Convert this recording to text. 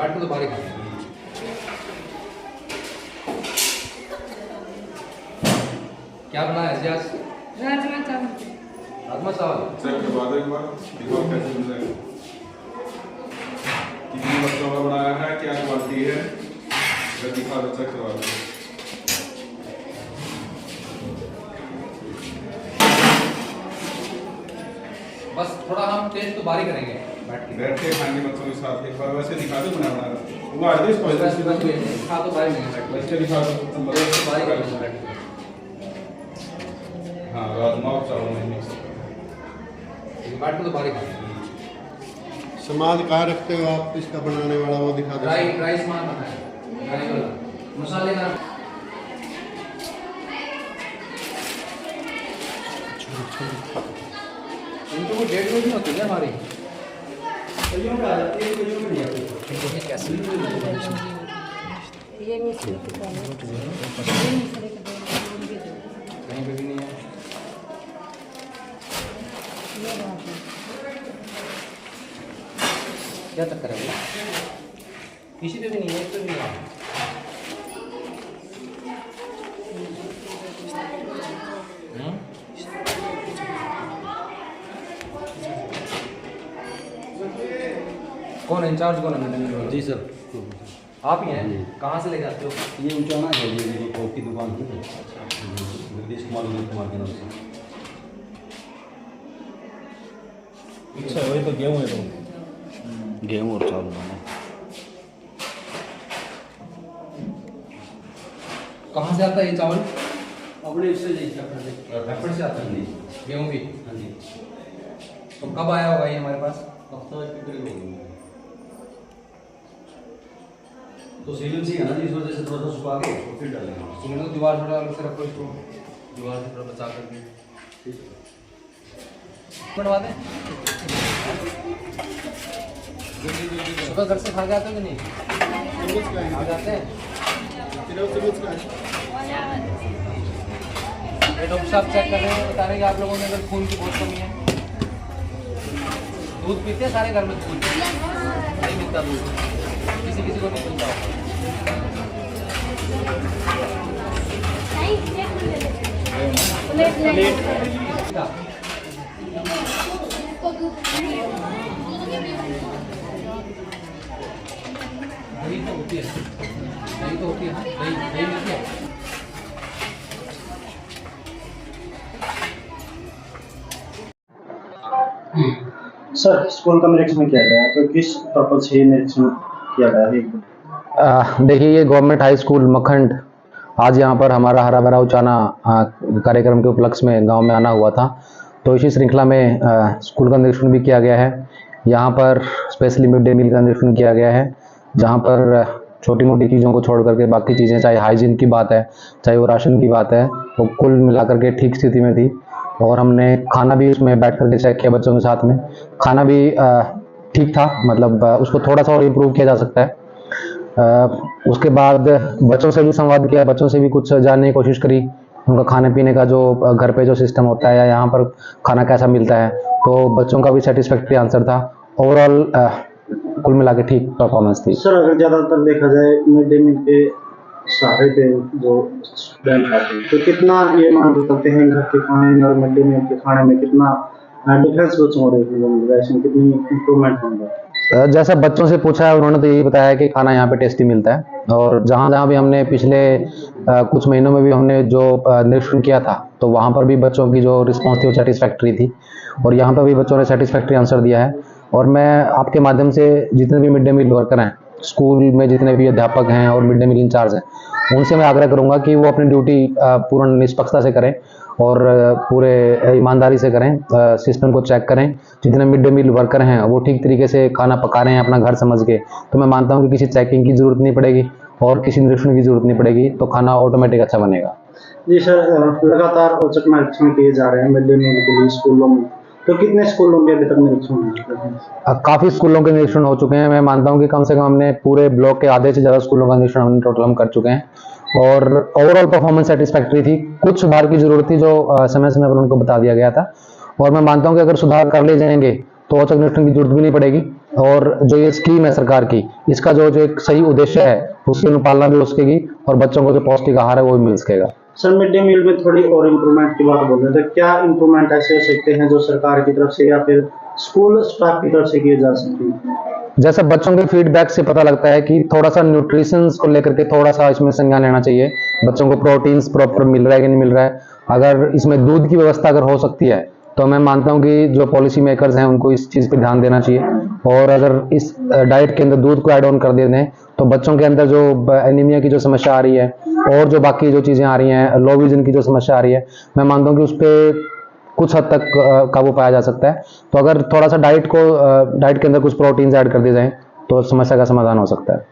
बांट तो बारीक क्या बनाया है आज? राजमा चावल। राजमा चावल चेक करवा दो एक बार, देखो कैसे बन रहा है, कितनी बच्चों का बनाया है, क्या क्वालिटी है, जब दिखा दो, चेक करवा दो। बस थोड़ा हम टेस्ट तो बारीक करेंगे बैठ के खाएंगे बच्चों के साथ, एक बार वैसे दिखा दो बना बना वो आ जाए बस खा तो बारीक नहीं बैठ वैसे दिखा दो बारीक करेंगे बैठ के। हाँ राजमा और चावल नहीं मिक्स बांट तो बारीक सामान कहाँ रखते हो आप, इसका बनाने वाला वो दिखा दो। ड्राई सामान रखना है, ड्राई वाला मसाले का। इनको वो डेट में नहीं होती है हमारी कैसे ये मिश्री के दाल। ये मिश्री के दाल कहीं पे भी नहीं है। ये बात है। क्या चक्कर है भैया? किसी पे भी नहीं है, एक पे भी नहीं है। कौन है इंचार्ज, कौन है? जी सर, आप ही हैं? कहाँ से लेके आते हो? ये उचाना है, ये कोक की दुकान थी, जगदीश कुमार के नाम से। अच्छा वही तो गेहूँ है, तो गेहूँ और चावल बनाना। कहाँ से आता है ये चावल? अपने इससे रेफर से आता है गेहूँ भी? हाँ जी। तो कब आया होगा ये हमारे पास? हफ्ता एक करीब हो गया। तो सीलिंग सी है ना जी, इस वजह से थोड़ा सा सुखा के और फिर डालेंगे। तुमने तो दीवार थोड़ा अलग से रखो इसको, दीवार से थोड़ा बचा करके ठीक है। बनवा दें। सुबह घर से खा के आते हो कि नहीं? आ जाते हैं। डॉक्टर साहब चेक कर रहे हैं, बता रहे हैं कि आप लोगों में अगर खून की बहुत कमी है। दूध पीते हैं सारे घर में? दूध नहीं मिलता, दूध किसी किसी को नहीं मिलता। दही तो होती है, दही तो होती है, दही दही मिलती है। सर स्कूल का निरीक्षण किया गया तो किस पर्पज से ये निरीक्षण किया गया है? देखिए, ये गवर्नमेंट हाई स्कूल मखंड आज यहाँ पर हमारा हरा भरा उचाना कार्यक्रम के उपलक्ष्य में गांव में आना हुआ था। तो इसी श्रृंखला में स्कूल का निरीक्षण भी किया गया है। यहाँ पर स्पेशली मिड डे मील का निरीक्षण किया गया है, जहाँ पर छोटी मोटी चीज़ों को छोड़ करके बाकी चीज़ें, चाहे हाइजीन की बात है, चाहे वो राशन की बात है, वो कुल मिलाकर के ठीक स्थिति में थी। और हमने खाना भी उसमें बैठ करके चेक किया बच्चों के साथ में, खाना भी ठीक था, मतलब उसको थोड़ा सा और इम्प्रूव किया जा सकता है। उसके बाद बच्चों से भी संवाद किया, बच्चों से भी कुछ जानने की कोशिश करी, उनका खाने पीने का जो घर पे जो सिस्टम होता है या यहाँ पर खाना कैसा मिलता है। तो बच्चों का भी सेटिस्फैक्ट्री आंसर था। ओवरऑल कुल मिला के ठीक परफॉर्मेंस थी। सर अगर ज़्यादातर देखा जाए मिड डे मील के सहारे पे जो स्टूडेंट आते हैं, तो कितना ये मान करते हैं घर के खाने और मिड डे मील के खाने में कितना डिफरेंस बच्चों को देखने, कितनी इम्प्रूवमेंट होगा? जैसा बच्चों से पूछा है, उन्होंने तो यही बताया है कि खाना यहाँ पे टेस्टी मिलता है। और जहाँ जहाँ भी हमने पिछले कुछ महीनों में भी हमने जो निरीक्षण किया था, तो वहाँ पर भी बच्चों की जो रिस्पॉन्स थी वो सेटिस्फैक्ट्री थी, और यहाँ पर भी बच्चों ने सेटिस्फैक्ट्री आंसर दिया है। और मैं आपके माध्यम से जितने भी मिड डे मील वर्कर हैं स्कूल में, जितने भी अध्यापक हैं और मिड डे मील इंचार्ज हैं, उनसे मैं आग्रह करूँगा कि वो अपनी ड्यूटी पूर्ण निष्पक्षता से करें और पूरे ईमानदारी से करें, सिस्टम को चेक करें। जितने मिड डे मील वर्कर हैं वो ठीक तरीके से खाना पका रहे हैं अपना घर समझ के, तो मैं मानता हूँ कि किसी चेकिंग की ज़रूरत नहीं पड़ेगी और किसी निरीक्षण की ज़रूरत नहीं पड़ेगी, तो खाना ऑटोमेटिक अच्छा बनेगा। जी सर, लगातार औचक निरीक्षण किए जा रहे हैं मिड डे मील के लिए स्कूलों में, तो कितने स्कूलों के अभी तक निरीक्षण हुए? काफ़ी स्कूलों के निरीक्षण हो चुके हैं। मैं मानता हूँ कि कम से कम हमने पूरे ब्लॉक के आधे से ज़्यादा स्कूलों का निरीक्षण हमने टोटल हम कर चुके हैं, और ओवरऑल परफॉर्मेंस सेटिस्फैक्ट्री थी। कुछ सुधार की ज़रूरत थी जो समय समय पर उनको बता दिया गया था, और मैं मानता हूँ कि अगर सुधार कर ले जाएंगे तो औचक निरीक्षण की जरूरत भी नहीं पड़ेगी। और जो ये स्कीम है सरकार की, इसका जो जो एक सही उद्देश्य है उसकी अनुपालना भी हो सकेगी और बच्चों को जो पौष्टिक आहार है वो भी मिल सकेगा। सर मिड डे मील में थोड़ी और इम्प्रूवमेंट की बात बोल रहे थे, क्या इम्प्रूवमेंट ऐसे हो सकते हैं जो सरकार की तरफ से या फिर स्कूल स्टाफ की तरफ से किए जा सकते हैं? जैसे बच्चों के फीडबैक से पता लगता है कि थोड़ा सा न्यूट्रिशंस को लेकर के थोड़ा सा इसमें संज्ञान लेना चाहिए, बच्चों को प्रोटीन्स प्रॉपर मिल रहा है कि नहीं मिल रहा है। अगर इसमें दूध की व्यवस्था अगर हो सकती है तो मैं मानता हूं कि जो पॉलिसी मेकर्स हैं उनको इस चीज़ पे ध्यान देना चाहिए, और अगर इस डाइट के अंदर दूध को ऐड ऑन कर दे दें तो बच्चों के अंदर जो एनीमिया की जो समस्या आ रही है और जो बाकी जो चीज़ें आ रही हैं, लो विजन की जो समस्या आ रही है, मैं मानता हूं कि उस पर कुछ हद तक काबू पाया जा सकता है। तो अगर थोड़ा सा डाइट के अंदर कुछ प्रोटीन्स ऐड कर दिए जाएं तो समस्या का समाधान हो सकता है।